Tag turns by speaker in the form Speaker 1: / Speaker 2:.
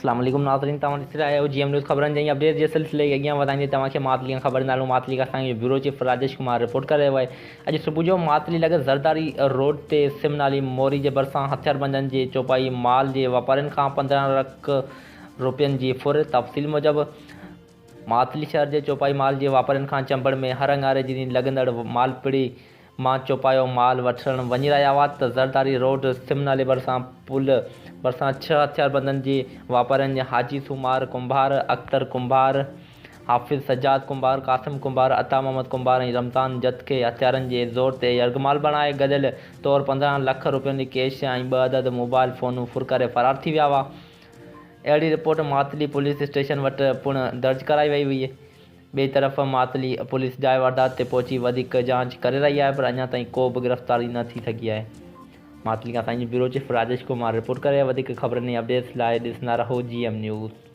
Speaker 1: अस्सलाम वालेकुम नाज़रीन, तव्हां ॾिसी रहिया आहियो GM न्यूज़ ख़बरनि जी अपडेट जे सिलसिले खे अॻियां वधाईंदे तव्हांखे मातली खां ख़बर नालो मातली खां असांजो bureau chief Rajesh Kumar report करे रहियो आहे। अॼु सुबुह जो मातली लॻे ज़रदारी रोड ते सिम नाली मोरी जे भरिसां हथियारबंदनि जे चौपाई माल जे वापारियुनि खां 15 लख रुपयनि जी फुर। तफ़सील मूजिबि मातली शहर जे चौपाई माल जे वापारियुनि खां चंबड़ में हर अंगारे जी लॻंदड़ मालपिड़ी मां चौपायो माल वठण वञी रहिया हुआ त ज़रदारी रोड सिम नाले भरिसां पुल भरिसां 6 हथियारबंदनि जे वापारियुनि हाजी सुमार कुंभार, अख्तर कुंभार, हाफ़िज़ सजाद कुंभार, कासिम कुंभार, अता मोहम्मद कुंभार ऐं रमज़ान जत खे हथियारनि जे ज़ोर ते यरगमाल बणाए गॾियल तौरु 15 लख रुपयनि जी कैश ऐं 2 अदद मोबाइल फ़ोनूं फुर करे फ़रार थी विया हुआ। अहिड़ी रिपोर्ट मातली पुलिस स्टेशन वटि पिणु दर्ज कराई वई हुई। ॿिए तरफ़ मातली पुलिस जाइ वारदात ते पहुची वधीक जांच करे रही आहे, पर अञा ताईं को बि गिरफ़्तारी न थी सघी आहे। मातली खां असांजी bureau chief Rajesh Kumar report करे। वधीक ख़बरनि ऐं अपडेट्स लाइ ॾिसंदा रहो GM न्यूज़।